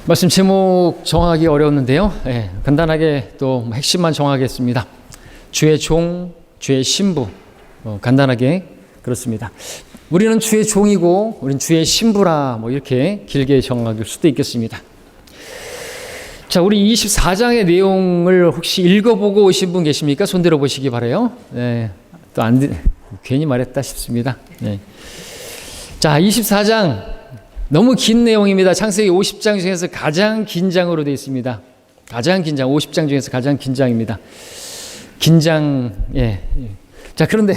말씀 제목 정하기 어려웠는데요. 간단하게 또 핵심만 정하겠습니다. 주의 종, 주의 신부. 간단하게 그렇습니다. 우리는 주의 종이고 우리는 주의 신부라 이렇게 길게 정할 수도 있겠습니다. 자, 우리 24장의 내용을 혹시 읽어보고 오신 분 계십니까? 손 들어보시기 바라요. 또 괜히 말했다 싶습니다. 자, 24장 너무 긴 내용입니다. 창세기 50장 중에서 가장 긴 장으로 되어 있습니다. 가장 긴 장, 50장 중에서 가장 긴 장입니다. 긴장, 자, 그런데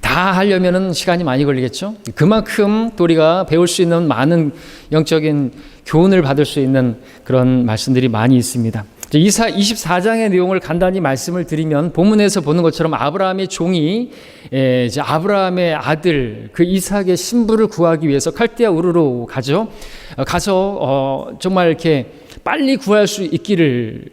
다 하려면은 시간이 많이 걸리겠죠? 그만큼 또 우리가 배울 수 있는 많은 영적인 교훈을 받을 수 있는 그런 말씀들이 많이 있습니다. 24장의 내용을 간단히 말씀을 드리면 본문에서 보는 것처럼 아브라함의 종이 이제 아브라함의 아들 그 이삭의 신부를 구하기 위해서 칼디아 우르로 가죠. 가서 정말 이렇게 빨리 구할 수 있기를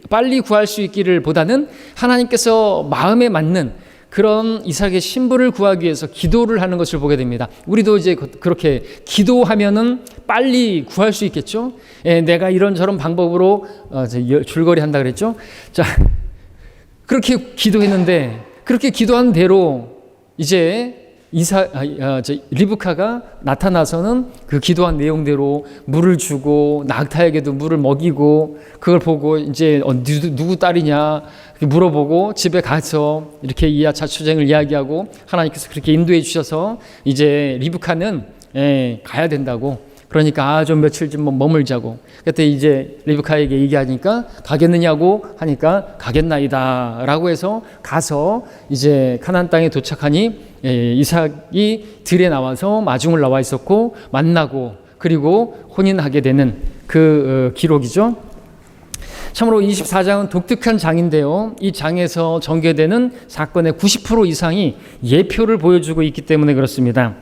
보다는 하나님께서 마음에 맞는 그런 이삭의 신부를 구하기 위해서 기도를 하는 것을 보게 됩니다. 우리도 이제 그렇게 기도하면은 빨리 구할 수 있겠죠? 내가 이런저런 방법으로 줄거리 한다 그랬죠? 자, 그렇게 기도했는데 그렇게 기도한 대로 이제 리브카가 나타나서는 그 기도한 내용대로 물을 주고 낙타에게도 물을 먹이고 그걸 보고 이제 누구 딸이냐 물어보고 집에 가서 이렇게 이하차추쟁을 이야기하고 하나님께서 그렇게 인도해 주셔서 이제 리브카는 가야 된다고. 그러니까 좀 며칠 좀 머물자고. 그때 이제 리브카에게 얘기하니까 가겠느냐고 하니까 가겠나이다 라고 해서 가서 이제 가나안 땅에 도착하니 이삭이 들에 나와서 마중을 나와 있었고 만나고 그리고 혼인하게 되는 그 기록이죠. 참으로 24장은 독특한 장인데요. 이 장에서 전개되는 사건의 90% 이상이 예표를 보여주고 있기 때문에 그렇습니다.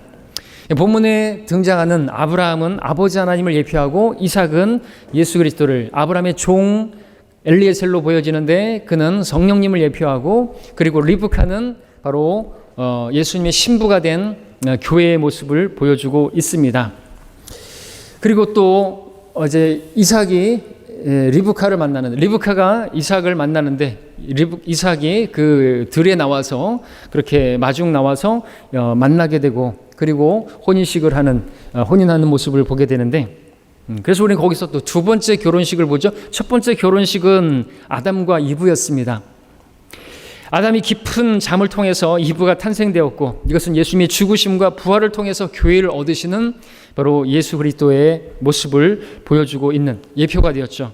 본문에 등장하는 아브라함은 아버지 하나님을 예표하고 이삭은 예수 그리스도를 아브라함의 종 엘리에셀로 보여지는데 그는 성령님을 예표하고 그리고 리브카는 바로 예수님의 신부가 된 교회의 모습을 보여주고 있습니다. 그리고 또 이제 이삭이 리브카가 이삭을 만나는데 이삭이 그 들에 나와서 그렇게 마중 나와서 만나게 되고 그리고 혼인하는 모습을 보게 되는데 그래서 우리는 거기서 또 두 번째 결혼식을 보죠. 첫 번째 결혼식은 아담과 이브였습니다. 아담이 깊은 잠을 통해서 이브가 탄생되었고 이것은 예수님의 죽으심과 부활을 통해서 교회를 얻으시는 바로 예수 그리스도의 모습을 보여주고 있는 예표가 되었죠.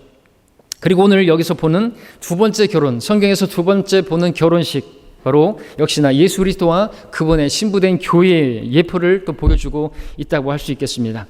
그리고 오늘 여기서 보는 두 번째 결혼, 성경에서 두 번째 보는 결혼식 바로 역시나 예수 그리스도와 그분의 신부된 교회의 예표를 또 보여주고 있다고 할 수 있겠습니다.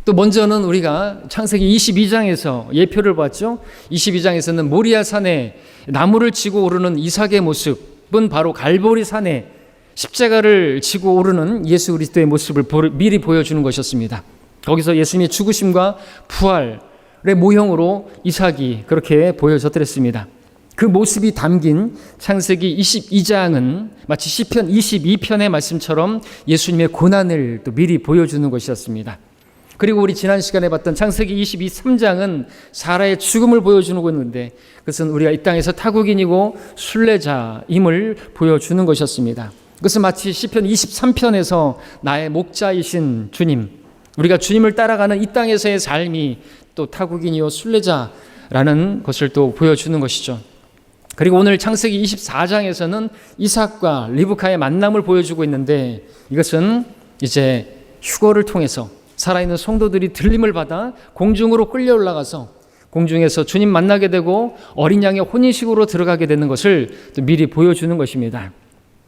또 먼저는 우리가 창세기 22장에서 예표를 봤죠. 22장에서는 모리아 산에 나무를 지고 오르는 이삭의 모습은 바로 갈보리 산에 십자가를 지고 오르는 예수 그리스도의 모습을 미리 보여주는 것이었습니다. 거기서 예수님의 죽으심과 부활의 모형으로 이삭이 그렇게 보여졌더랬습니다. 그 모습이 담긴 창세기 22장은 마치 시편 22편의 말씀처럼 예수님의 고난을 또 미리 보여주는 것이었습니다. 그리고 우리 지난 시간에 봤던 창세기 23장은 사라의 죽음을 보여주는 것인데 그것은 우리가 이 땅에서 타국인이고 순례자임을 보여주는 것이었습니다. 그것은 마치 시편 23편에서 나의 목자이신 주님, 우리가 주님을 따라가는 이 땅에서의 삶이 또 타국인이요 순례자라는 것을 또 보여주는 것이죠. 그리고 오늘 창세기 24장에서는 이삭과 리브카의 만남을 보여주고 있는데 이것은 이제 휴거를 통해서 살아있는 성도들이 들림을 받아 공중으로 끌려 올라가서 공중에서 주님 만나게 되고 어린 양의 혼인식으로 들어가게 되는 것을 또 미리 보여주는 것입니다.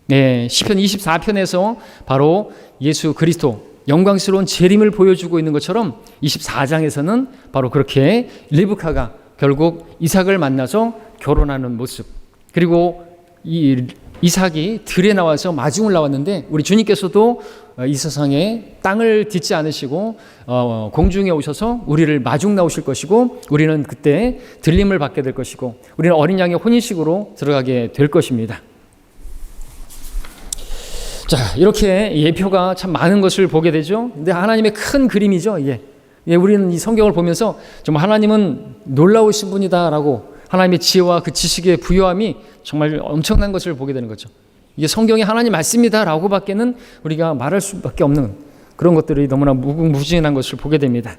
시편 24편에서 바로 예수 그리스도 영광스러운 재림을 보여주고 있는 것처럼 24장에서는 바로 그렇게 리브카가 결국 이삭을 만나서 결혼하는 모습, 그리고 이 이삭이 들에 나와서 마중을 나왔는데 우리 주님께서도 이 세상에 땅을 딛지 않으시고 공중에 오셔서 우리를 마중 나오실 것이고 우리는 그때 들림을 받게 될 것이고 우리는 어린 양의 혼인식으로 들어가게 될 것입니다. 자, 이렇게 예표가 참 많은 것을 보게 되죠. 근데 하나님의 큰 그림이죠. 예, 우리는 이 성경을 보면서 정말 하나님은 놀라우신 분이다라고 하나님의 지혜와 그 지식의 부요함이 정말 엄청난 것을 보게 되는 거죠. 이게 성경이 하나님 말씀이다라고 밖에는 우리가 말할 수밖에 없는 그런 것들이 너무나 무궁무진한 것을 보게 됩니다.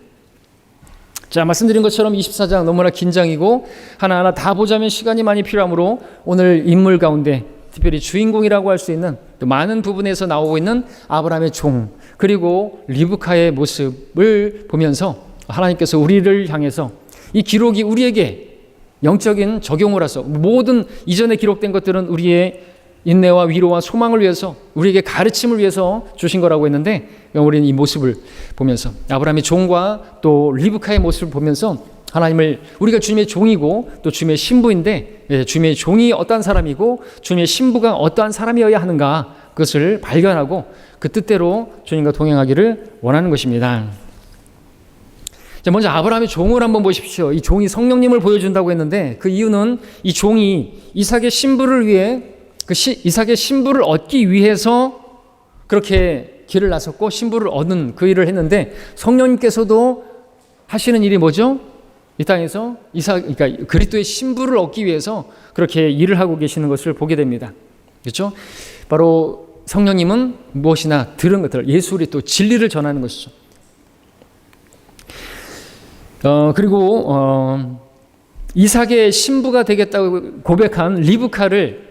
자, 말씀드린 것처럼 24장 너무나 긴장이고 하나하나 다 보자면 시간이 많이 필요하므로 오늘 인물 가운데 특별히 주인공이라고 할 수 있는 또 많은 부분에서 나오고 있는 아브라함의 종 그리고 리브카의 모습을 보면서 하나님께서 우리를 향해서 이 기록이 우리에게 영적인 적용을 해서 모든 이전에 기록된 것들은 우리의 인내와 위로와 소망을 위해서 우리에게 가르침을 위해서 주신 거라고 했는데 우리는 이 모습을 보면서 아브라함의 종과 또 리브카의 모습을 보면서 하나님을 우리가 주님의 종이고 또 주님의 신부인데 주님의 종이 어떠한 사람이고 주님의 신부가 어떠한 사람이어야 하는가 그것을 발견하고 그 뜻대로 주님과 동행하기를 원하는 것입니다. 자, 먼저 아브라함의 종을 한번 보십시오. 이 종이 성령님을 보여준다고 했는데 그 이유는 이 종이 이삭의 신부를 위해 이삭의 신부를 얻기 위해서 그렇게 길을 나섰고 신부를 얻는 그 일을 했는데 성령님께서도 하시는 일이 뭐죠? 이 땅에서 그러니까 그리스도의 신부를 얻기 위해서 그렇게 일을 하고 계시는 것을 보게 됩니다. 그렇죠? 바로 성령님은 무엇이나 들은 것들, 예수 그리스도 진리를 전하는 것이죠. 그리고 이삭의 신부가 되겠다고 고백한 리브카를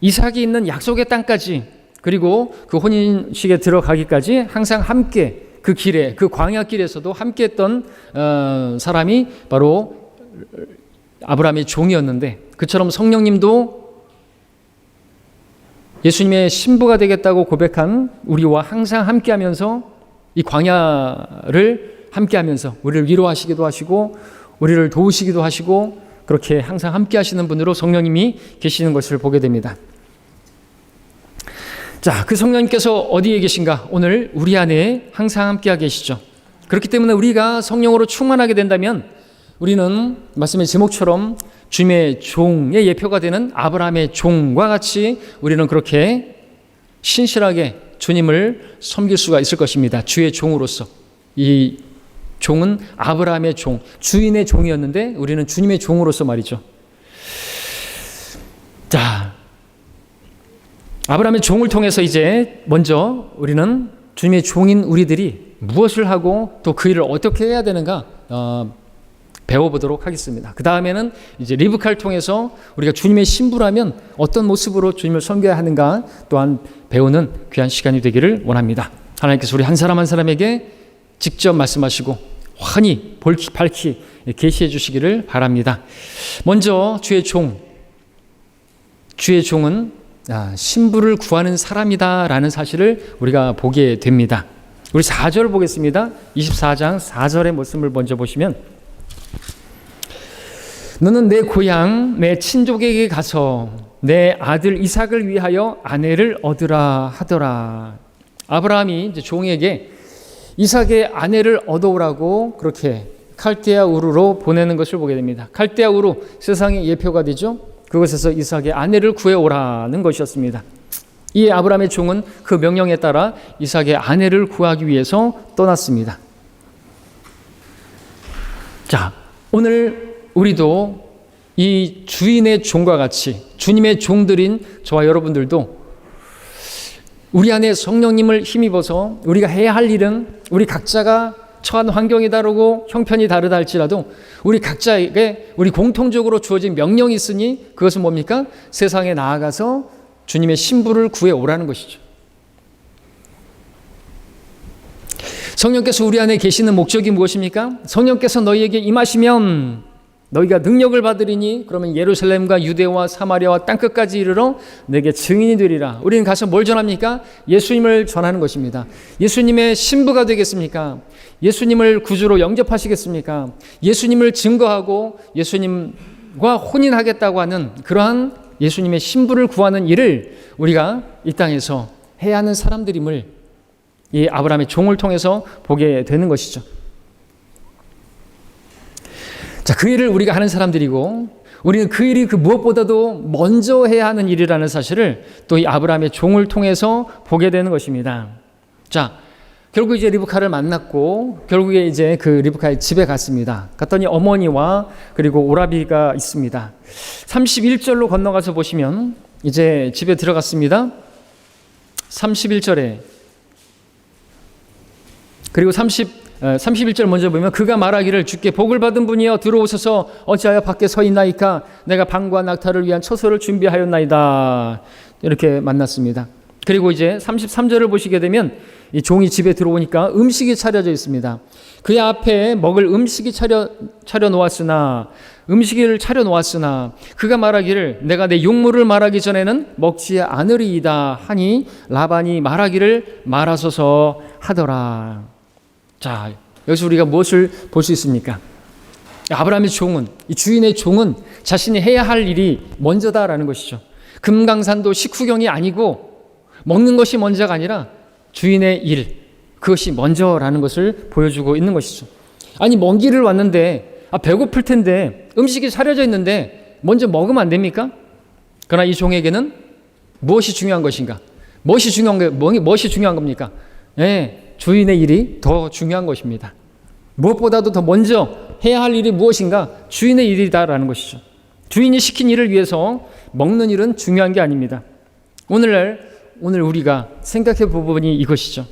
이삭이 있는 약속의 땅까지 그리고 그 혼인식에 들어가기까지 항상 함께 그 길에 그 광야길에서도 함께했던 사람이 바로 아브라함의 종이었는데 그처럼 성령님도 예수님의 신부가 되겠다고 고백한 우리와 항상 함께하면서 이 광야를 함께하면서 우리를 위로하시기도 하시고 우리를 도우시기도 하시고 그렇게 항상 함께하시는 분으로 성령님이 계시는 것을 보게 됩니다. 자, 그 성령님께서 어디에 계신가? 오늘 우리 안에 항상 함께하고 계시죠. 그렇기 때문에 우리가 성령으로 충만하게 된다면 우리는 말씀의 제목처럼 주님의 종의 예표가 되는 아브라함의 종과 같이 우리는 그렇게 신실하게 주님을 섬길 수가 있을 것입니다. 주의 종으로서. 이 종은 아브라함의 종, 주인의 종이었는데 우리는 주님의 종으로서 말이죠. 자, 아브라함의 종을 통해서 이제 먼저 우리는 주님의 종인 우리들이 무엇을 하고 또 그 일을 어떻게 해야 되는가 배워보도록 하겠습니다. 그 다음에는 이제 리브카를 통해서 우리가 주님의 신부라면 어떤 모습으로 주님을 섬겨야 하는가 또한 배우는 귀한 시간이 되기를 원합니다. 하나님께서 우리 한 사람 한 사람에게 직접 말씀하시고 환히 밝히 계시해 주시기를 바랍니다. 먼저 주의 종은 신부를 구하는 사람이다라는 사실을 우리가 보게 됩니다. 우리 4절 보겠습니다. 24장 4절의 말씀을 먼저 보시면 너는 내 고향 내 친족에게 가서 내 아들 이삭을 위하여 아내를 얻으라 하더라. 아브라함이 이제 종에게 이삭의 아내를 얻어오라고 그렇게 칼데아 우르로 보내는 것을 보게 됩니다. 칼데아 우르 세상의 예표가 되죠. 그곳에서 이삭의 아내를 구해오라는 것이었습니다. 이 아브라함의 종은 그 명령에 따라 이삭의 아내를 구하기 위해서 떠났습니다. 자, 오늘 우리도 이 주인의 종과 같이 주님의 종들인 저와 여러분들도 우리 안에 성령님을 힘입어서 우리가 해야 할 일은 우리 각자가 처한 환경이 다르고 형편이 다르다 할지라도 우리 각자에게 우리 공통적으로 주어진 명령이 있으니 그것은 뭡니까? 세상에 나아가서 주님의 신부를 구해 오라는 것이죠. 성령께서 우리 안에 계시는 목적이 무엇입니까? 성령께서 너희에게 임하시면 너희가 능력을 받으리니 그러면 예루살렘과 유대와 사마리아와 땅끝까지 이르러 내게 증인이 되리라. 우리는 가서 뭘 전합니까? 예수님을 전하는 것입니다. 예수님의 신부가 되겠습니까? 예수님을 구주로 영접하시겠습니까? 예수님을 증거하고 예수님과 혼인하겠다고 하는 그러한 예수님의 신부를 구하는 일을 우리가 이 땅에서 해야 하는 사람들임을 이 아브라함의 종을 통해서 보게 되는 것이죠. 자, 그 일을 우리가 하는 사람들이고 우리는 그 일이 그 무엇보다도 먼저 해야 하는 일이라는 사실을 또 이 아브라함의 종을 통해서 보게 되는 것입니다. 자, 결국 이제 리브카를 만났고 결국에 이제 그 리브카의 집에 갔습니다. 갔더니 어머니와 그리고 오라비가 있습니다. 31절로 건너가서 보시면 이제 집에 들어갔습니다. 31절에 그리고 31절 먼저 보면 그가 말하기를 주께 복을 받은 분이여 들어오소서 어찌하여 밖에 서 있나이까 내가 방과 낙타를 위한 처소를 준비하였나이다. 이렇게 만났습니다. 그리고 이제 33절을 보시게 되면 이 종이 집에 들어오니까 음식이 차려져 있습니다. 그의 앞에 먹을 음식이 차려 놓았으나 그가 말하기를 내가 내 용물을 말하기 전에는 먹지 않으리이다 하니 라반이 말하기를 말하소서 하더라. 자, 여기서 우리가 무엇을 볼 수 있습니까? 아브라함의 종은, 이 주인의 종은 자신이 해야 할 일이 먼저다라는 것이죠. 금강산도 식후경이 아니고 먹는 것이 먼저가 아니라 주인의 일, 그것이 먼저라는 것을 보여주고 있는 것이죠. 아니, 먼 길을 왔는데 배고플 텐데 음식이 차려져 있는데 먼저 먹으면 안 됩니까? 그러나 이 종에게는 무엇이 중요한 것인가? 무엇이 중요한 겁니까? 네, 주인의 일이 더 중요한 것입니다. 무엇보다도 더 먼저 해야 할 일이 무엇인가? 주인의 일이다라는 것이죠. 주인이 시킨 일을 위해서 먹는 일은 중요한 게 아닙니다. 오늘 우리가 생각해 볼 부분이 이것이죠.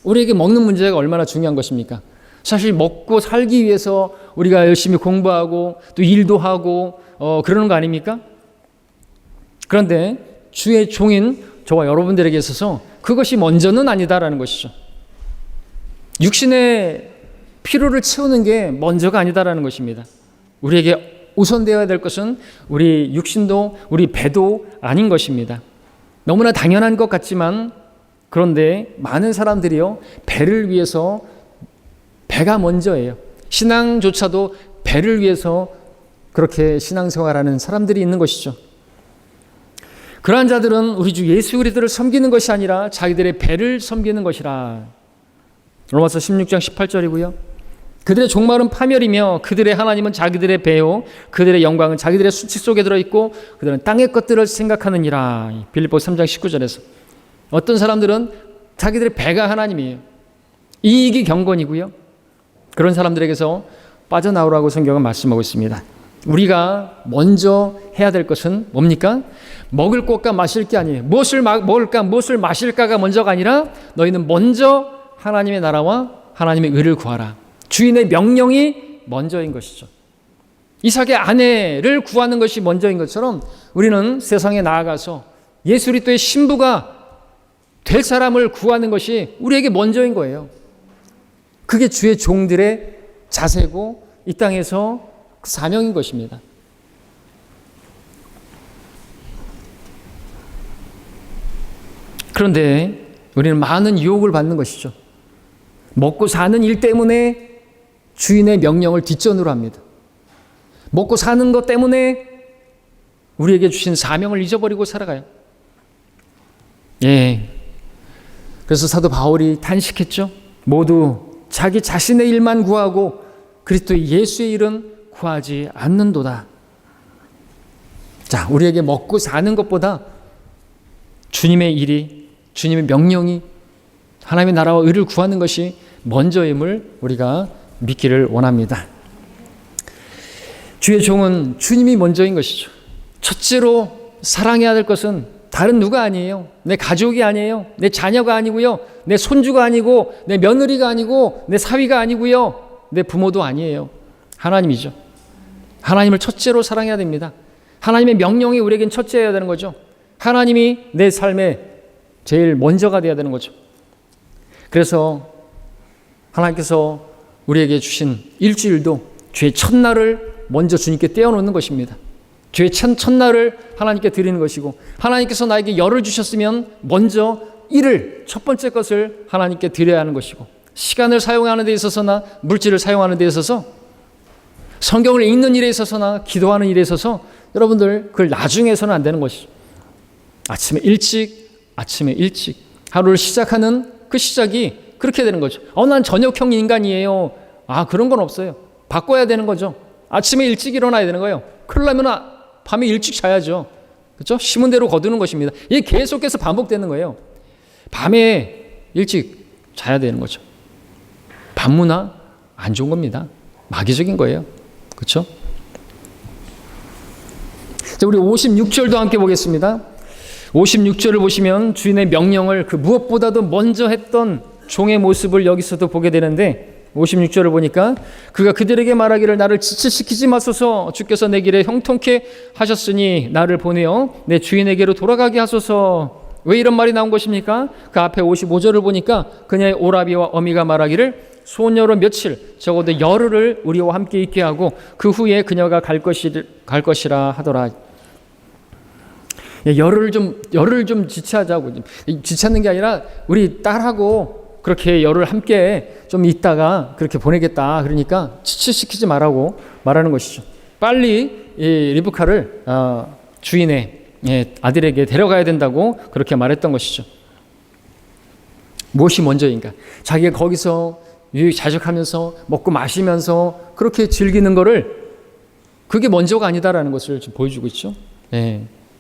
우리에게 먹는 문제가 얼마나 중요한 것입니까? 사실 먹고 살기 위해서 우리가 열심히 공부하고 또 일도 하고 그러는 거 아닙니까? 그런데 주의 종인 저와 여러분들에게 있어서 그것이 먼저는 아니다라는 것이죠. 육신의 피로를 채우는 게 먼저가 아니다라는 것입니다. 우리에게 우선되어야 될 것은 우리 육신도 우리 배도 아닌 것입니다. 너무나 당연한 것 같지만 그런데 많은 사람들이요 배를 위해서 배가 먼저예요. 신앙조차도 배를 위해서 그렇게 신앙생활하는 사람들이 있는 것이죠. 그러한 자들은 우리 주 예수 그리스도를 섬기는 것이 아니라 자기들의 배를 섬기는 것이라. 로마서 16장 18절이고요. 그들의 종말은 파멸이며 그들의 하나님은 자기들의 배요 그들의 영광은 자기들의 수치 속에 들어있고 그들은 땅의 것들을 생각하느니라. 빌립보서 3장 19절에서 어떤 사람들은 자기들의 배가 하나님이에요. 이익이 경건이고요. 그런 사람들에게서 빠져나오라고 성경은 말씀하고 있습니다. 우리가 먼저 해야 될 것은 뭡니까? 먹을 것과 마실 게 아니에요. 무엇을 먹을까 무엇을 마실까가 먼저가 아니라 너희는 먼저 하나님의 나라와 하나님의 의를 구하라. 주인의 명령이 먼저인 것이죠. 이삭의 아내를 구하는 것이 먼저인 것처럼 우리는 세상에 나아가서 예수 그리스도의 신부가 될 사람을 구하는 것이 우리에게 먼저인 거예요. 그게 주의 종들의 자세고 이 땅에서 사명인 것입니다. 그런데 우리는 많은 유혹을 받는 것이죠. 먹고 사는 일 때문에 주인의 명령을 뒷전으로 합니다. 먹고 사는 것 때문에 우리에게 주신 사명을 잊어버리고 살아가요. 예. 그래서 사도 바울이 탄식했죠. 모두 자기 자신의 일만 구하고 그리스도 예수의 일은 구하지 않는도다. 자, 우리에게 먹고 사는 것보다 주님의 일이, 주님의 명령이 하나님의 나라와 의를 구하는 것이 먼저임을 우리가 믿기를 원합니다. 주의 종은 주님이 먼저인 것이죠. 첫째로 사랑해야 될 것은 다른 누가 아니에요. 내 가족이 아니에요. 내 자녀가 아니고요. 내 손주가 아니고 내 며느리가 아니고 내 사위가 아니고요. 내 부모도 아니에요. 하나님이죠. 하나님을 첫째로 사랑해야 됩니다. 하나님의 명령이 우리에겐 첫째여야 되는 거죠. 하나님이 내 삶에 제일 먼저가 되어야 되는 거죠. 그래서 하나님께서 우리에게 주신 일주일도 주의 첫날을 먼저 주님께 떼어놓는 것입니다. 주의 첫날을 하나님께 드리는 것이고 하나님께서 나에게 열을 주셨으면 먼저 일을 첫 번째 것을 하나님께 드려야 하는 것이고 시간을 사용하는 데 있어서나 물질을 사용하는 데 있어서 성경을 읽는 일에 있어서나 기도하는 일에 있어서 여러분들 그걸 나중에 해서는 안 되는 것이죠. 아침에 일찍 하루를 시작하는 그 시작이 그렇게 되는 거죠. 난 저녁형 인간이에요. 그런 건 없어요. 바꿔야 되는 거죠. 아침에 일찍 일어나야 되는 거예요. 그러려면 밤에 일찍 자야죠. 그렇죠? 심은 대로 거두는 것입니다. 이게 계속해서 반복되는 거예요. 밤에 일찍 자야 되는 거죠. 반문화 안 좋은 겁니다. 마귀적인 거예요. 그렇죠? 자, 우리 56절도 함께 보겠습니다. 56절을 보시면 주인의 명령을 그 무엇보다도 먼저 했던 종의 모습을 여기서도 보게 되는데 56절을 보니까 그가 그들에게 말하기를 나를 지체시키지 마소서 주께서 내 길에 형통케 하셨으니 나를 보내어 내 주인에게로 돌아가게 하소서. 왜 이런 말이 나온 것입니까? 그 앞에 55절을 보니까 그녀의 오라비와 어미가 말하기를 소녀로 며칠 적어도 열흘을 우리와 함께 있게 하고 그 후에 그녀가 갈 것이라 하더라. 열흘을 좀 지체하자고. 지체하는 게 아니라 우리 딸하고 그렇게 열흘 함께 좀 있다가 그렇게 보내겠다. 그러니까 지체시키지 말라고 말하는 것이죠. 빨리 이 리브카를 주인의 아들에게 데려가야 된다고 그렇게 말했던 것이죠. 무엇이 먼저인가? 자기가 거기서 유유자적하면서 먹고 마시면서 그렇게 즐기는 거를 그게 먼저가 아니다라는 것을 좀 보여주고 있죠.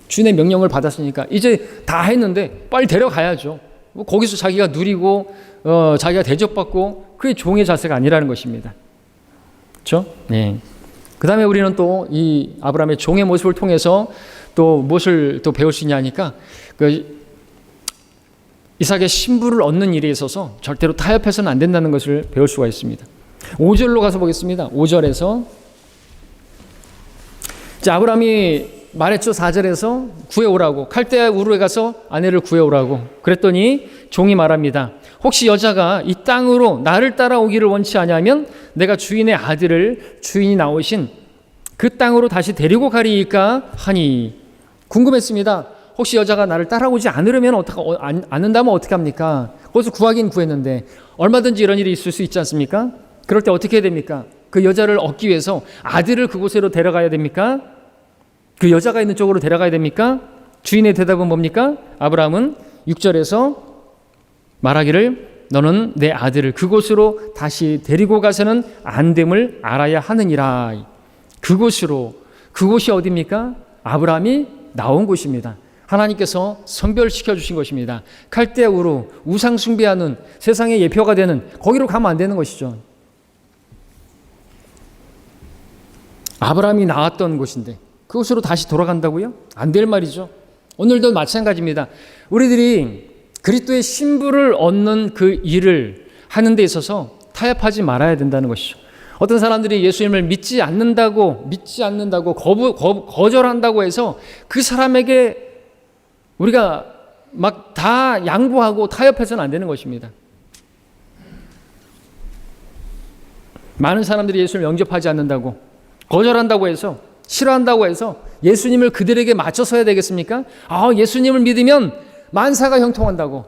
주인의 명령을 받았으니까 이제 다 했는데 빨리 데려가야죠. 거기서 자기가 누리고 자기가 대접받고 그게 종의 자세가 아니라는 것입니다. 그렇죠? 그 다음에 우리는 또 이 아브라함의 종의 모습을 통해서 또 무엇을 또 배울 수 있냐니까 그 이삭의 신부를 얻는 일에 있어서 절대로 타협해서는 안 된다는 것을 배울 수가 있습니다. 5절로 가서 보겠습니다. 5절에서 아브라함이 말했죠. 4절에서 구해오라고, 칼데아 우르에 가서 아내를 구해오라고 그랬더니 종이 말합니다. 혹시 여자가 이 땅으로 나를 따라오기를 원치 아니하면 내가 주인의 아들을 주인이 나오신 그 땅으로 다시 데리고 가리이까 하니. 궁금했습니다. 혹시 여자가 나를 따라오지 않으려면 않는다면 어떻게 합니까? 거기서 구하긴 구했는데 얼마든지 이런 일이 있을 수 있지 않습니까? 그럴 때 어떻게 해야 됩니까? 그 여자를 얻기 위해서 아들을 그곳으로 데려가야 됩니까? 그 여자가 있는 쪽으로 데려가야 됩니까? 주인의 대답은 뭡니까? 아브라함은 6절에서 말하기를 너는 내 아들을 그곳으로 다시 데리고 가서는 안 됨을 알아야 하느니라. 그곳이 어디입니까? 아브라함이 나온 곳입니다. 하나님께서 선별시켜 주신 것입니다. 칼데아 우르, 우상 숭배하는 세상의 예표가 되는 거기로 가면 안 되는 것이죠. 아브라함이 나왔던 곳인데 그곳으로 다시 돌아간다고요? 안 될 말이죠. 오늘도 마찬가지입니다. 우리들이 그리스도의 신부를 얻는 그 일을 하는 데 있어서 타협하지 말아야 된다는 것이죠. 어떤 사람들이 예수님을 믿지 않는다고 거절한다고 해서 그 사람에게 우리가 막 다 양보하고 타협해서는 안 되는 것입니다. 많은 사람들이 예수를 영접하지 않는다고 거절한다고 해서 싫어한다고 해서 예수님을 그들에게 맞춰서 해야 되겠습니까? 예수님을 믿으면 만사가 형통한다고,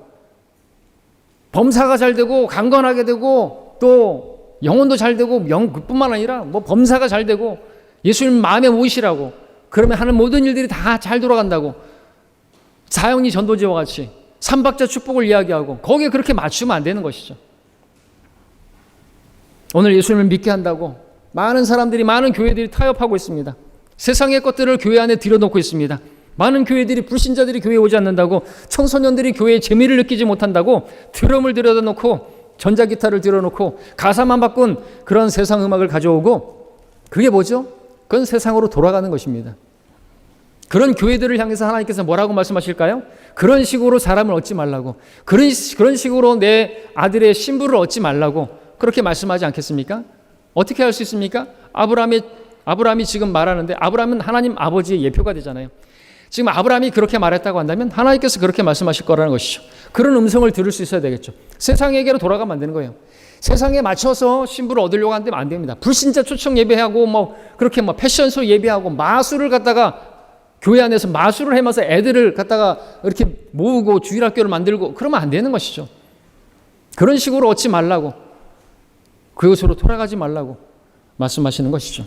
범사가 잘 되고 강건하게 되고 또 영혼도 잘 되고 그뿐만 아니라 범사가 잘 되고 예수님 마음에 모이시라고 그러면 하는 모든 일들이 다 잘 돌아간다고, 사형리 전도지와 같이 삼박자 축복을 이야기하고 거기에 그렇게 맞추면 안 되는 것이죠. 오늘 예수님을 믿게 한다고 많은 사람들이, 많은 교회들이 타협하고 있습니다. 세상의 것들을 교회 안에 들여놓고 있습니다. 많은 교회들이, 불신자들이 교회에 오지 않는다고, 청소년들이 교회의 재미를 느끼지 못한다고 드럼을 들여놓고 전자기타를 들여놓고 가사만 바꾼 그런 세상 음악을 가져오고, 그게 뭐죠? 그건 세상으로 돌아가는 것입니다. 그런 교회들을 향해서 하나님께서 뭐라고 말씀하실까요? 그런 식으로 사람을 얻지 말라고, 그런 식으로 내 아들의 신부를 얻지 말라고 그렇게 말씀하지 않겠습니까? 어떻게 할 수 있습니까? 아브라함이 지금 말하는데, 아브라함은 하나님 아버지의 예표가 되잖아요. 지금 아브라함이 그렇게 말했다고 한다면 하나님께서 그렇게 말씀하실 거라는 것이죠. 그런 음성을 들을 수 있어야 되겠죠. 세상에게로 돌아가면 안 되는 거예요. 세상에 맞춰서 신부를 얻으려고 하는데 안 됩니다. 불신자 초청 예배하고 그렇게 패션쇼 예배하고 마술을 갖다가 교회 안에서 마술을 해면서 애들을 갖다가 이렇게 모으고 주일학교를 만들고 그러면 안 되는 것이죠. 그런 식으로 얻지 말라고, 그것으로 돌아가지 말라고 말씀하시는 것이죠.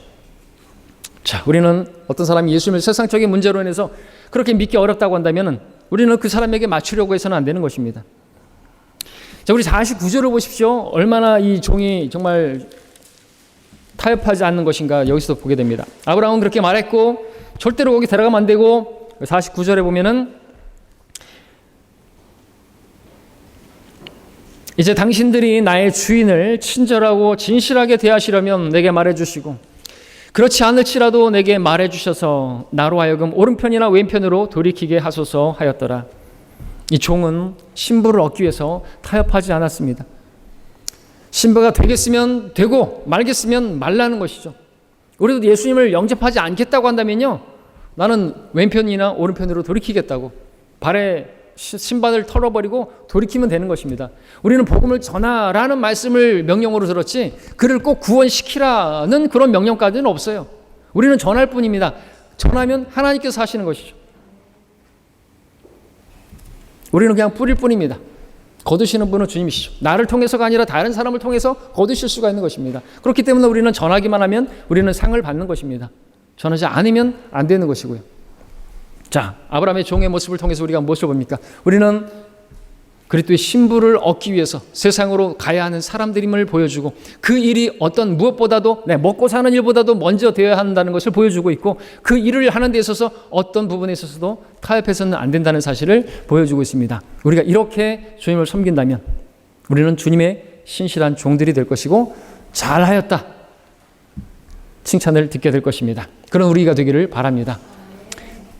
자, 우리는 어떤 사람이 예수님을 세상적인 문제로 인해서 그렇게 믿기 어렵다고 한다면 우리는 그 사람에게 맞추려고 해서는 안 되는 것입니다. 자, 우리 49절을 보십시오. 얼마나 이 종이 정말 타협하지 않는 것인가 여기서 보게 됩니다. 아브라함은 그렇게 말했고 절대로 거기 들어가면 안 되고, 49절에 보면은 이제 당신들이 나의 주인을 친절하고 진실하게 대하시려면 내게 말해주시고 그렇지 않을지라도 내게 말해주셔서 나로 하여금 오른편이나 왼편으로 돌이키게 하소서 하였더라. 이 종은 신부를 얻기 위해서 타협하지 않았습니다. 신부가 되겠으면 되고 말겠으면 말라는 것이죠. 우리도 예수님을 영접하지 않겠다고 한다면요, 나는 왼편이나 오른편으로 돌이키겠다고 발에 신발을 털어버리고 돌이키면 되는 것입니다. 우리는 복음을 전하라는 말씀을 명령으로 들었지 그를 꼭 구원시키라는 그런 명령까지는 없어요. 우리는 전할 뿐입니다. 전하면 하나님께서 하시는 것이죠. 우리는 그냥 뿌릴 뿐입니다. 거두시는 분은 주님이시죠. 나를 통해서가 아니라 다른 사람을 통해서 거두실 수가 있는 것입니다. 그렇기 때문에 우리는 전하기만 하면 우리는 상을 받는 것입니다. 전하지 않으면 안 되는 것이고요. 자, 아브라함의 종의 모습을 통해서 우리가 무엇을 봅니까? 우리는 그리스도의 신부를 얻기 위해서 세상으로 가야 하는 사람들임을 보여주고 그 일이 어떤 무엇보다도 먹고 사는 일보다도 먼저 되어야 한다는 것을 보여주고 있고 그 일을 하는 데 있어서 어떤 부분에 있어서도 타협해서는 안 된다는 사실을 보여주고 있습니다. 우리가 이렇게 주님을 섬긴다면 우리는 주님의 신실한 종들이 될 것이고 잘하였다 칭찬을 듣게 될 것입니다. 그런 우리가 되기를 바랍니다.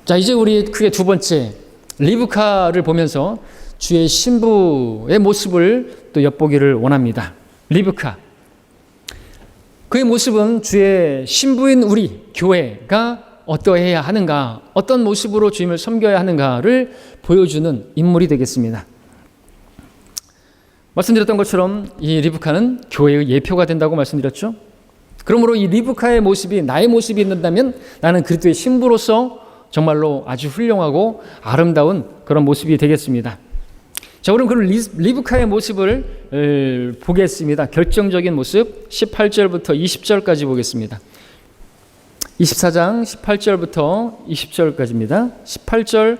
자, 이제 우리 크게 두 번째 리브카를 보면서 주의 신부의 모습을 또 엿보기를 원합니다. 리브카, 그의 모습은 주의 신부인 우리 교회가 어떠해야 하는가, 어떤 모습으로 주님을 섬겨야 하는가를 보여주는 인물이 되겠습니다. 말씀드렸던 것처럼 이 리브카는 교회의 예표가 된다고 말씀드렸죠. 그러므로 이 리브카의 모습이 나의 모습이 있는다면 나는 그리스도의 신부로서 정말로 아주 훌륭하고 아름다운 그런 모습이 되겠습니다. 자, 그럼 그런 리브카의 모습을 보겠습니다. 결정적인 모습 18절부터 20절까지 보겠습니다. 24장 18절부터 20절까지입니다. 18절,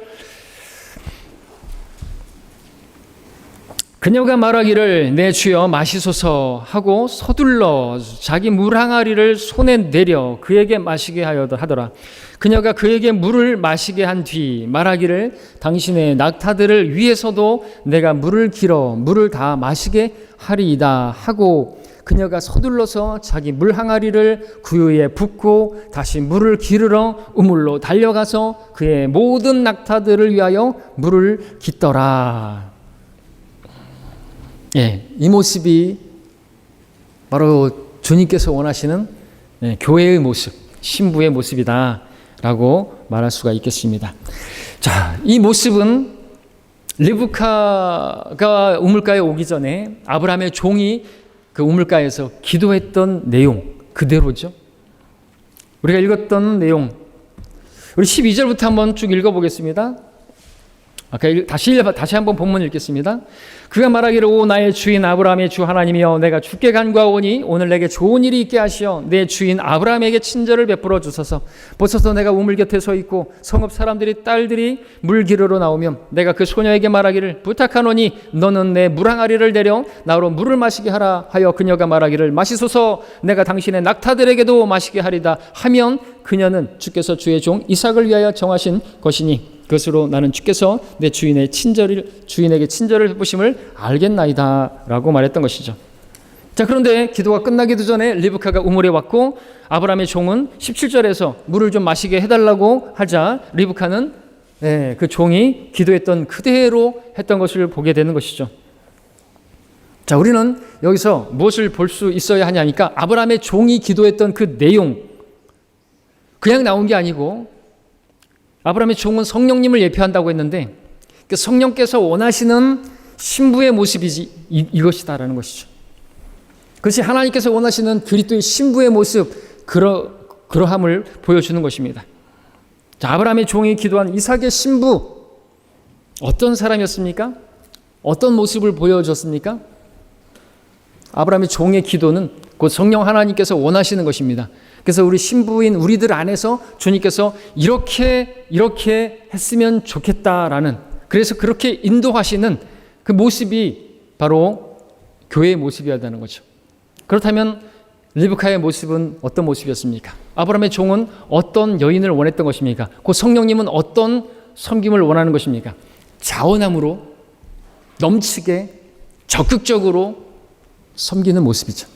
그녀가 말하기를 내 주여 마시소서 하고 서둘러 자기 물 항아리를 손에 내려 그에게 마시게 하더라. 그녀가 그에게 물을 마시게 한 뒤 말하기를 당신의 낙타들을 위해서도 내가 물을 길어 물을 다 마시게 하리이다 하고 그녀가 서둘러서 자기 물 항아리를 구유에 붓고 다시 물을 기르러 우물로 달려가서 그의 모든 낙타들을 위하여 물을 깃더라. 예, 이 모습이 바로 주님께서 원하시는 교회의 모습, 신부의 모습이다라고 말할 수가 있겠습니다. 자, 이 모습은 리브카가 우물가에 오기 전에 아브라함의 종이 그 우물가에서 기도했던 내용 그대로죠. 우리가 읽었던 내용, 우리 12절부터 한번 쭉 읽어보겠습니다. 다시 한번 본문 읽겠습니다. 그가 말하기를 오 나의 주인 아브라함의 주 하나님이여 내가 주께 간구하오니 오늘 내게 좋은 일이 있게 하시어 내 주인 아브라함에게 친절을 베풀어 주소서. 보소서 내가 우물 곁에 서 있고 성읍 사람들이 딸들이 물 기르러 나오면 내가 그 소녀에게 말하기를 부탁하노니 너는 내 물 항아리를 내려 나로 물을 마시게 하라 하여 그녀가 말하기를 마시소서 내가 당신의 낙타들에게도 마시게 하리다 하면 그녀는 주께서 주의 종 이삭을 위하여 정하신 것이니 그것으로 나는 주께서 내 주인에게 친절을 베푸심을 알겠나이다 라고 말했던 것이죠. 자, 그런데 기도가 끝나기도 전에 리브카가 우물에 왔고 아브라함의 종은 17절에서 물을 좀 마시게 해달라고 하자 리브카는 그 종이 기도했던 그대로 했던 것을 보게 되는 것이죠. 자, 우리는 여기서 무엇을 볼 수 있어야 하냐니까 아브라함의 종이 기도했던 그 내용 그냥 나온 게 아니고 아브라함의 종은 성령님을 예표한다고 했는데 그 성령께서 원하시는 신부의 모습이지 이것이다라는 것이죠. 그것이 하나님께서 원하시는 그리스도의 신부의 모습 그러함을 보여주는 것입니다. 자, 아브라함의 종이 기도한 이삭의 신부 어떤 사람이었습니까? 어떤 모습을 보여줬습니까? 아브라함의 종의 기도는 곧 성령 하나님께서 원하시는 것입니다. 그래서 우리 신부인 우리들 안에서 주님께서 이렇게 했으면 좋겠다라는 그래서 그렇게 인도하시는 그 모습이 바로 교회의 모습이었다는 거죠. 그렇다면 리브카의 모습은 어떤 모습이었습니까? 아브라함의 종은 어떤 여인을 원했던 것입니까? 그 성령님은 어떤 섬김을 원하는 것입니까? 자원함으로 넘치게 적극적으로 섬기는 모습이죠.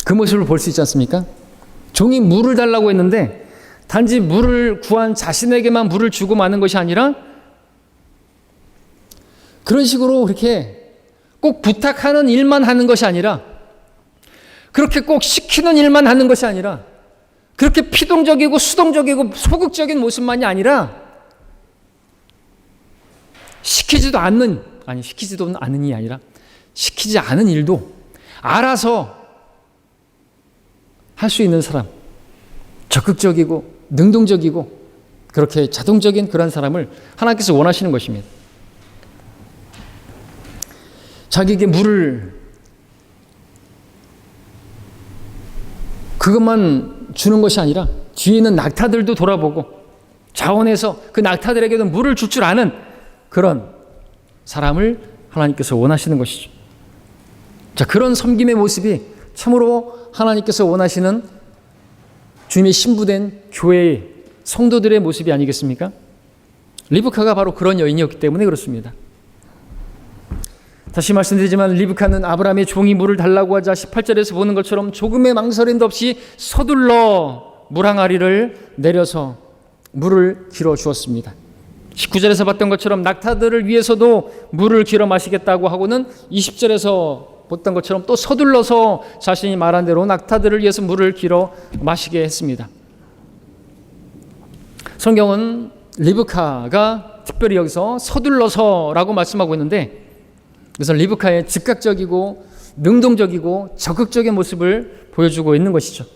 그 모습을 볼 수 있지 않습니까? 종이 물을 달라고 했는데 단지 물을 구한 자신에게만 물을 주고 마는 것이 아니라 그런 식으로 그렇게 꼭 부탁하는 일만 하는 것이 아니라 그렇게 꼭 시키는 일만 하는 것이 아니라 그렇게 피동적이고 수동적이고 소극적인 모습만이 아니라 시키지도 않는 이 아니라 시키지 않은 일도 알아서 할 수 있는 사람, 적극적이고 능동적이고 그렇게 자동적인 그런 사람을 하나님께서 원하시는 것입니다. 자기에게 물을 그것만 주는 것이 아니라 뒤에 있는 낙타들도 돌아보고 자원해서 그 낙타들에게도 물을 줄 줄 아는 그런 사람을 하나님께서 원하시는 것이죠. 자, 그런 섬김의 모습이 참으로 하나님께서 원하시는 주님의 신부된 교회의 성도들의 모습이 아니겠습니까? 리브카가 바로 그런 여인이었기 때문에 그렇습니다. 다시 말씀드리지만 리브카는 아브라함의 종이 물을 달라고 하자 18절에서 보는 것처럼 조금의 망설임도 없이 서둘러 물 항아리를 내려서 물을 길어 주었습니다. 19절에서 봤던 것처럼 낙타들을 위해서도 물을 길어 마시겠다고 하고는 20절에서 봤던 것처럼 또 서둘러서 자신이 말한 대로 낙타들을 위해서 물을 길어 마시게 했습니다. 성경은 리브카가 특별히 여기서 서둘러서라고 말씀하고 있는데 그래서 리브카의 즉각적이고 능동적이고 적극적인 모습을 보여주고 있는 것이죠.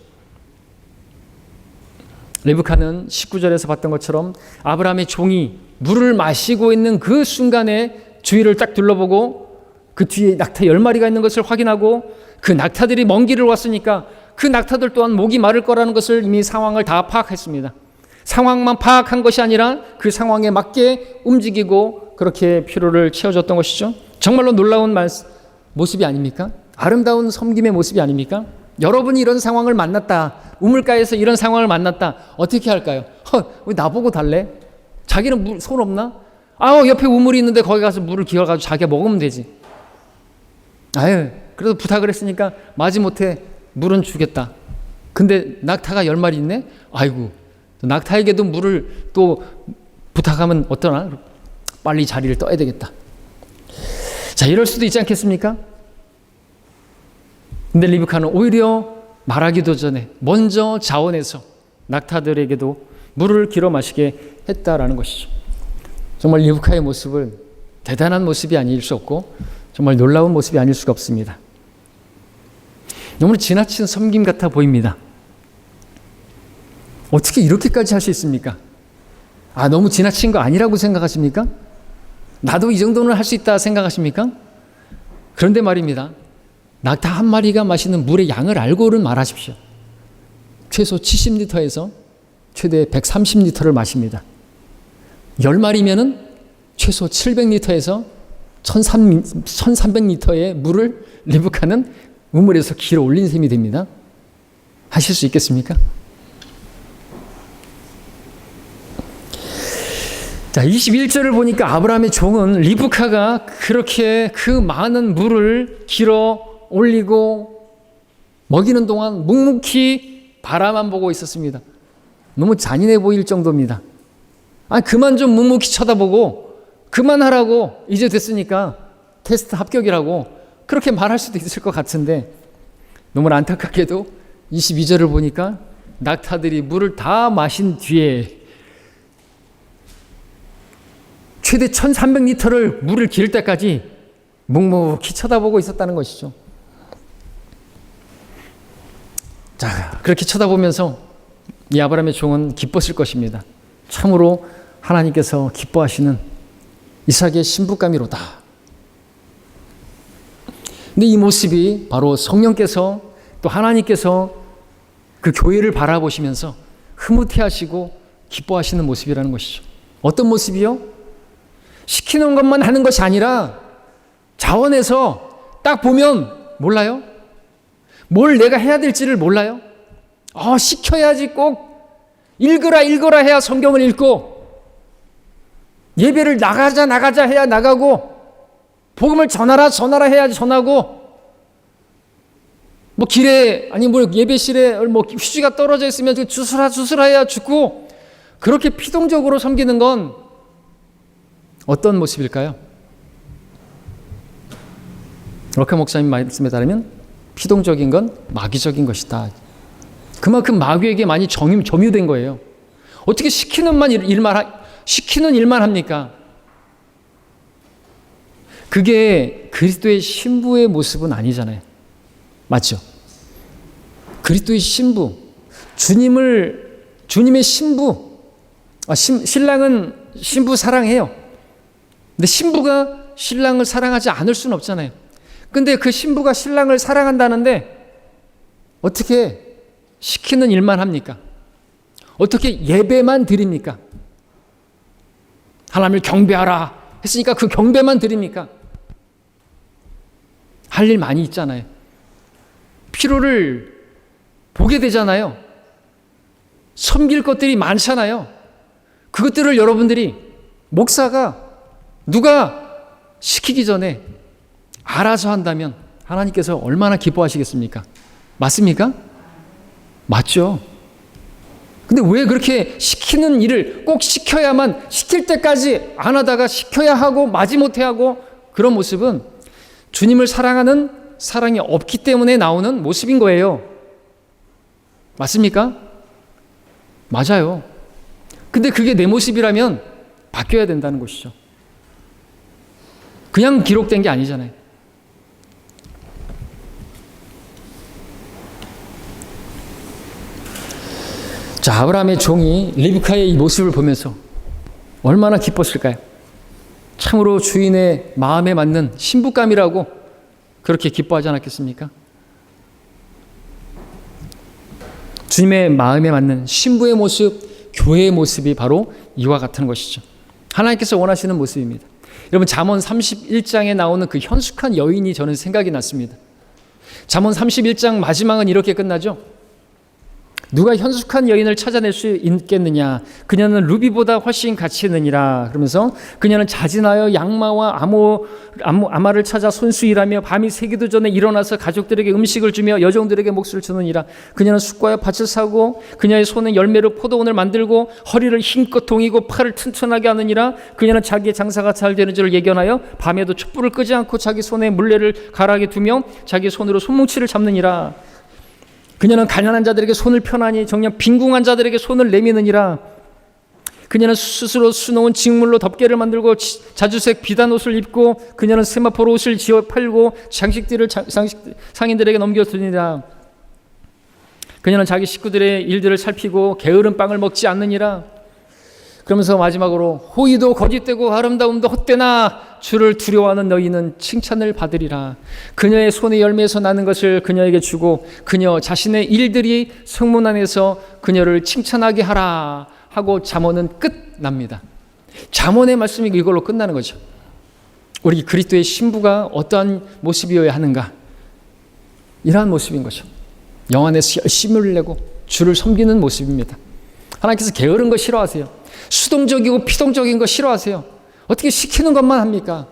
리브카는 19절에서 봤던 것처럼 아브라함의 종이 물을 마시고 있는 그 순간에 주위를 딱 둘러보고 그 뒤에 낙타 10마리가 있는 것을 확인하고 그 낙타들이 먼 길을 왔으니까 그 낙타들 또한 목이 마를 거라는 것을 이미 상황을 다 파악했습니다. 상황만 파악한 것이 아니라 그 상황에 맞게 움직이고 그렇게 피로를 채워줬던 것이죠. 정말로 놀라운 모습이 아닙니까? 아름다운 섬김의 모습이 아닙니까? 여러분이 이런 상황을 만났다, 우물가에서 이런 상황을 만났다, 어떻게 할까요? 왜 나보고 달래? 자기는 손 없나? 옆에 우물이 있는데 거기 가서 물을 기어가지고 자기가 먹으면 되지. 그래도 부탁을 했으니까 마지못해 물은 주겠다. 근데 낙타가 10마리 있네? 아이고, 낙타에게도 물을 또 부탁하면 어떠나? 빨리 자리를 떠야 되겠다. 자, 이럴 수도 있지 않겠습니까? 근데 리브카는 오히려 말하기도 전에 먼저 자원해서 낙타들에게도 물을 길어 마시게 했다라는 것이죠. 정말 리브카의 모습은 대단한 모습이 아닐 수 없고 정말 놀라운 모습이 아닐 수가 없습니다. 너무 지나친 섬김 같아 보입니다. 어떻게 이렇게까지 할 수 있습니까? 너무 지나친 거 아니라고 생각하십니까? 나도 이 정도는 할 수 있다 생각하십니까? 그런데 말입니다. 낙타 한 마리가 마시는 물의 양을 알고는 말하십시오. 최소 70리터에서 최대 130리터를 마십니다. 10마리면은 최소 700리터에서 1300리터의 물을 리브카는 우물에서 길어 올린 셈이 됩니다. 하실 수 있겠습니까? 자, 21절을 보니까 아브라함의 종은 리브카가 그렇게 그 많은 물을 길어 올리고 먹이는 동안 묵묵히 바라만 보고 있었습니다. 너무 잔인해 보일 정도입니다. 그만 좀 묵묵히 쳐다보고 그만하라고, 이제 됐으니까 테스트 합격이라고 그렇게 말할 수도 있을 것 같은데 너무 안타깝게도 22절을 보니까 낙타들이 물을 다 마신 뒤에 최대 1300리터를 물을 기를 때까지 묵묵히 쳐다보고 있었다는 것이죠. 자, 그렇게 쳐다보면서 이 아브라함의 종은 기뻤을 것입니다. 참으로 하나님께서 기뻐하시는 이삭의 신부감이로다. 근데 이 모습이 바로 성령께서 또 하나님께서 그 교회를 바라보시면서 흐뭇해하시고 기뻐하시는 모습이라는 것이죠. 어떤 모습이요? 시키는 것만 하는 것이 아니라 자원해서 딱 보면 몰라요? 뭘 내가 해야 될지를 몰라요? 시켜야지 꼭 읽으라 해야 성경을 읽고 예배를 나가자 해야 나가고, 복음을 전하라 해야 전하고, 뭐 길에 아니 뭐 예배실에 뭐 휴지가 떨어져 있으면 주스라 해야 죽고, 그렇게 피동적으로 섬기는 건 어떤 모습일까요? 럭커 목사님 말씀에 따르면 피동적인 건 마귀적인 것이다. 그만큼 마귀에게 많이 점유된 거예요. 어떻게 시키는 일만 합니까? 그게 그리스도의 신부의 모습은 아니잖아요. 맞죠? 그리스도의 신부, 주님의 신부, 신랑은 신부 사랑해요. 근데 신부가 신랑을 사랑하지 않을 수는 없잖아요. 근데 그 신부가 신랑을 사랑한다는데 어떻게 시키는 일만 합니까? 어떻게 예배만 드립니까? 하나님을 경배하라 했으니까 그 경배만 드립니까? 할 일 많이 있잖아요. 피로를 보게 되잖아요. 섬길 것들이 많잖아요. 그것들을 여러분들이, 목사가 누가 시키기 전에 알아서 한다면 하나님께서 얼마나 기뻐하시겠습니까? 맞습니까? 맞죠. 근데 왜 그렇게 시키는 일을 꼭 시켜야만, 시킬 때까지 안 하다가 시켜야 하고 마지못해 하고, 그런 모습은 주님을 사랑하는 사랑이 없기 때문에 나오는 모습인 거예요. 맞습니까? 맞아요. 근데 그게 내 모습이라면 바뀌어야 된다는 것이죠. 그냥 기록된 게 아니잖아요. 자, 아브라함의 종이 리브카의 이 모습을 보면서 얼마나 기뻤을까요? 참으로 주인의 마음에 맞는 신부감이라고 그렇게 기뻐하지 않았겠습니까? 주님의 마음에 맞는 신부의 모습, 교회의 모습이 바로 이와 같은 것이죠. 하나님께서 원하시는 모습입니다. 여러분, 잠언 31장에 나오는 그 현숙한 여인이 저는 생각이 났습니다. 잠언 31장 마지막은 이렇게 끝나죠. 누가 현숙한 여인을 찾아낼 수 있겠느냐? 그녀는 루비보다 훨씬 가치 있느니라. 그러면서 그녀는 자진하여 양마와 아마를 찾아 손수일하며 밤이 새기도 전에 일어나서 가족들에게 음식을 주며 여종들에게 목수를 주느니라. 그녀는 숫과에 밭을 사고 그녀의 손은 열매로 포도원을 만들고 허리를 힘껏 동이고 팔을 튼튼하게 하느니라. 그녀는 자기의 장사가 잘 되는 줄을 예견하여 밤에도 촛불을 끄지 않고 자기 손에 물레를 가라하게 두며 자기 손으로 손뭉치를 잡느니라. 그녀는 가난한 자들에게 손을 펴나니 정녕 빈궁한 자들에게 손을 내미느니라. 그녀는 스스로 수놓은 직물로 덮개를 만들고 자주색 비단 옷을 입고 그녀는 세마포로 옷을 지어 팔고 장식들을 상인들에게 넘겨주니라. 그녀는 자기 식구들의 일들을 살피고 게으른 빵을 먹지 않느니라. 그러면서 마지막으로 호의도 거짓되고 아름다움도 헛되나 주를 두려워하는 너희는 칭찬을 받으리라. 그녀의 손의 열매에서 나는 것을 그녀에게 주고 그녀 자신의 일들이 성문 안에서 그녀를 칭찬하게 하라 하고 잠언은 끝납니다. 잠언의 말씀이 이걸로 끝나는 거죠. 우리 그리스도의 신부가 어떠한 모습이어야 하는가, 이러한 모습인 거죠. 영 안에서 열심을 내고 주를 섬기는 모습입니다. 하나님께서 게으른 거 싫어하세요. 수동적이고 피동적인 거 싫어하세요. 어떻게 시키는 것만 합니까?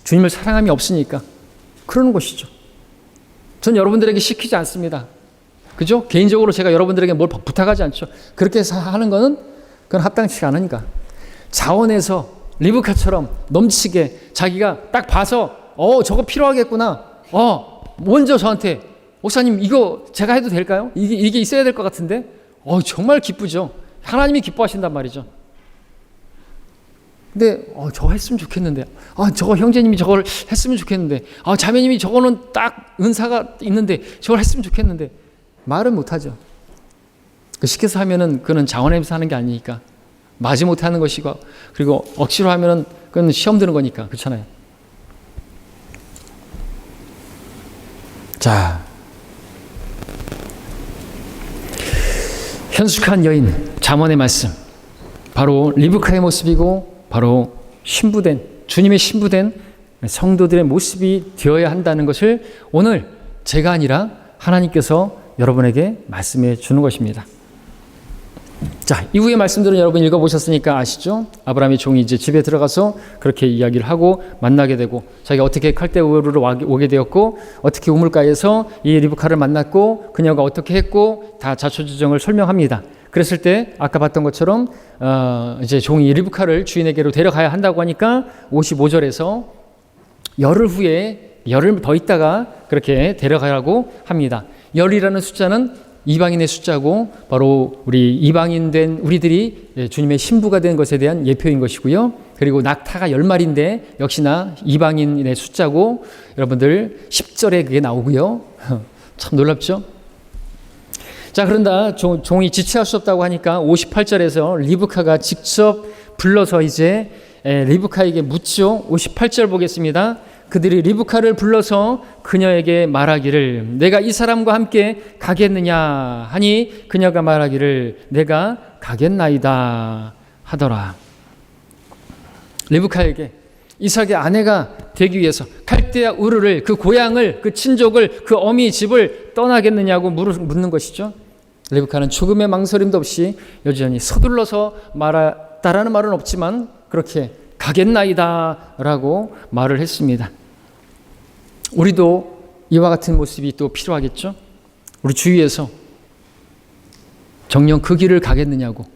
주님을 사랑함이 없으니까 그러는 것이죠. 전 여러분들에게 시키지 않습니다. 그죠? 개인적으로 제가 여러분들에게 뭘 부탁하지 않죠. 그렇게 해서 하는 거는 그건 합당치가 않으니까. 자원에서 리브카처럼 넘치게 자기가 딱 봐서 저거 필요하겠구나. 먼저 저한테 목사님 이거 제가 해도 될까요? 이게 있어야 될 것 같은데. 정말 기쁘죠. 하나님이 기뻐하신단 말이죠. 근데 저거 했으면 좋겠는데, 저거 형제님이 저걸 했으면 좋겠는데, 자매님이 저거는 딱 은사가 있는데 저걸 했으면 좋겠는데, 말은 못하죠. 시켜서 하면은 그는 자원에서 하는 게 아니니까 마지못해 하는 것이고, 그리고 억지로 하면은 그건 시험 드는 거니까. 그렇잖아요. 자, 현숙한 여인, 잠언의 말씀, 바로 리브카의 모습이고 바로 신부된, 주님의 신부된 성도들의 모습이 되어야 한다는 것을 오늘 제가 아니라 하나님께서 여러분에게 말씀해 주는 것입니다. 자, 이후의 말씀들은 여러분 읽어보셨으니까 아시죠? 아브라함의 종이 이제 집에 들어가서 그렇게 이야기를 하고 만나게 되고, 자기가 어떻게 칼데우르로 오게 되었고, 어떻게 우물가에서 이 리브카를 만났고, 그녀가 어떻게 했고, 다 자초지종을 설명합니다. 그랬을 때 아까 봤던 것처럼 이제 종이 리브카를 주인에게로 데려가야 한다고 하니까 55절에서 열흘 후에 열흘 더 있다가 그렇게 데려가라고 합니다. 열이라는 숫자는 이방인의 숫자고, 바로 우리 이방인 된 우리들이 주님의 신부가 된 것에 대한 예표인 것이고요. 그리고 낙타가 10마리인데 역시나 이방인의 숫자고, 여러분들 10절에 그게 나오고요. 참 놀랍죠? 자, 그런다 종이 지체할 수 없다고 하니까 58절에서 리브카가 직접 불러서 이제 리브카에게 묻죠. 58절 보겠습니다. 그들이 리브카를 불러서 그녀에게 말하기를 내가 이 사람과 함께 가겠느냐 하니 그녀가 말하기를 내가 가겠나이다 하더라. 리브카에게 이삭의 아내가 되기 위해서 갈대아 우르를, 그 고향을, 그 친족을, 그 어미 집을 떠나겠느냐고 묻는 것이죠. 리브카는 조금의 망설임도 없이 여전히 서둘러서 말하다라는 말은 없지만 그렇게 가겠나이다 라고 말을 했습니다. 우리도 이와 같은 모습이 또 필요하겠죠. 우리 주위에서 정녕 그 길을 가겠느냐고,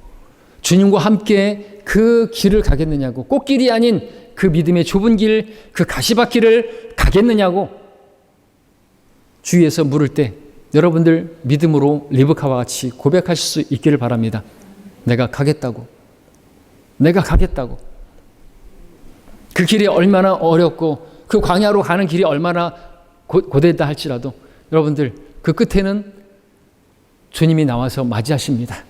주님과 함께 그 길을 가겠느냐고, 꽃길이 아닌 그 믿음의 좁은 길, 그 가시밭길을 가겠느냐고 주위에서 물을 때 여러분들 믿음으로 리브카와 같이 고백하실 수 있기를 바랍니다. 내가 가겠다고. 내가 가겠다고. 그 길이 얼마나 어렵고 그 광야로 가는 길이 얼마나 고되다 할지라도 여러분들 그 끝에는 주님이 나와서 맞이하십니다.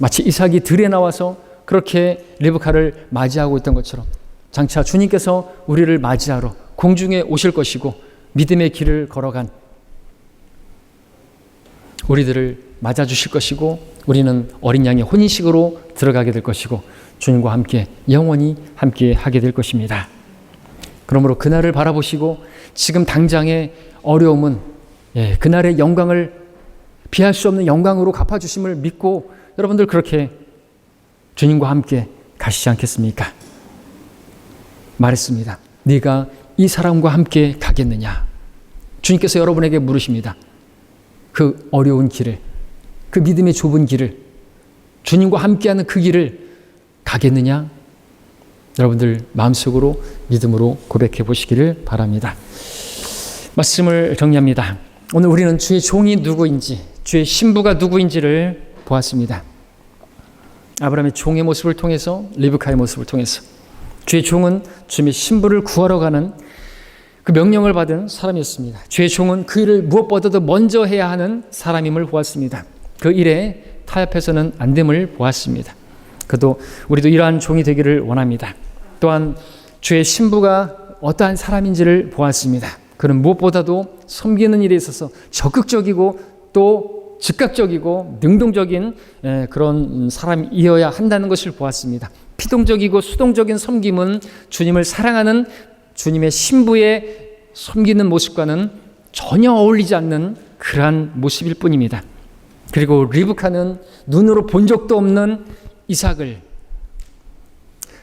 마치 이삭이 들에 나와서 그렇게 리브카를 맞이하고 있던 것처럼 장차 주님께서 우리를 맞이하러 공중에 오실 것이고, 믿음의 길을 걸어간 우리들을 맞아주실 것이고, 우리는 어린 양의 혼인식으로 들어가게 될 것이고, 주님과 함께 영원히 함께 하게 될 것입니다. 그러므로 그날을 바라보시고 지금 당장의 어려움은 그날의 영광을, 비할 수 없는 영광으로 갚아주심을 믿고 여러분들 그렇게 주님과 함께 가시지 않겠습니까? 말했습니다. 네가 이 사람과 함께 가겠느냐? 주님께서 여러분에게 물으십니다. 그 어려운 길을, 그 믿음의 좁은 길을, 주님과 함께하는 그 길을 가겠느냐? 여러분들 마음속으로 믿음으로 고백해 보시기를 바랍니다. 말씀을 정리합니다. 오늘 우리는 주의 종이 누구인지, 주의 신부가 누구인지를 보았습니다. 아브라함의 종의 모습을 통해서, 리브카의 모습을 통해서 주의 종은 주님의 신부를 구하러 가는 그 명령을 받은 사람이었습니다. 주의 종은 그 일을 무엇보다도 먼저 해야 하는 사람임을 보았습니다. 그 일에 타협해서는 안 됨을 보았습니다. 우리도 이러한 종이 되기를 원합니다. 또한 주의 신부가 어떠한 사람인지를 보았습니다. 그는 무엇보다도 섬기는 일에 있어서 적극적이고 또 즉각적이고 능동적인 그런 사람이어야 한다는 것을 보았습니다. 피동적이고 수동적인 섬김은 주님을 사랑하는 주님의 신부의 섬기는 모습과는 전혀 어울리지 않는 그러한 모습일 뿐입니다. 그리고 리브카는 눈으로 본 적도 없는 이삭을,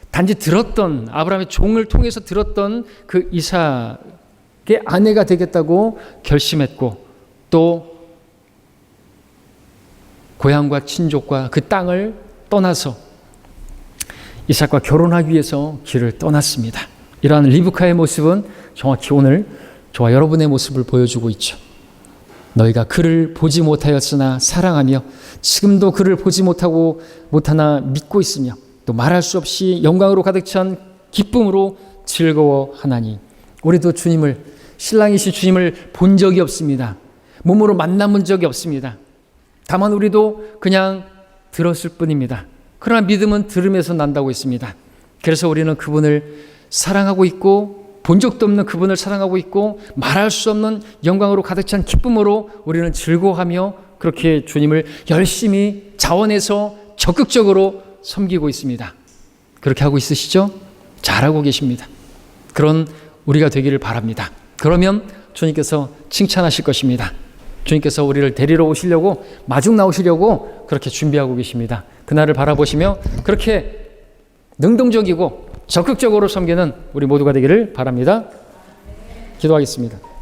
단지 들었던, 아브라함의 종을 통해서 들었던 그 이삭의 아내가 되겠다고 결심했고, 또 고향과 친족과 그 땅을 떠나서 이삭과 결혼하기 위해서 길을 떠났습니다. 이러한 리브카의 모습은 정확히 오늘 저와 여러분의 모습을 보여주고 있죠. 너희가 그를 보지 못하였으나 사랑하며 지금도 그를 보지 못하나 믿고 있으며 또 말할 수 없이 영광으로 가득 찬 기쁨으로 즐거워하나니. 우리도 주님을, 신랑이신 주님을 본 적이 없습니다. 몸으로 만나본 적이 없습니다. 다만 우리도 그냥 들었을 뿐입니다. 그러나 믿음은 들음에서 난다고 했습니다. 그래서 우리는 그분을 사랑하고 있고, 본 적도 없는 그분을 사랑하고 있고, 말할 수 없는 영광으로 가득 찬 기쁨으로 우리는 즐거워하며 그렇게 주님을 열심히 자원해서 적극적으로 섬기고 있습니다. 그렇게 하고 있으시죠? 잘하고 계십니다. 그런 우리가 되기를 바랍니다. 그러면 주님께서 칭찬하실 것입니다. 주님께서 우리를 데리러 오시려고 마중 나오시려고 그렇게 준비하고 계십니다. 그날을 바라보시며 그렇게 능동적이고 적극적으로 섬기는 우리 모두가 되기를 바랍니다. 기도하겠습니다.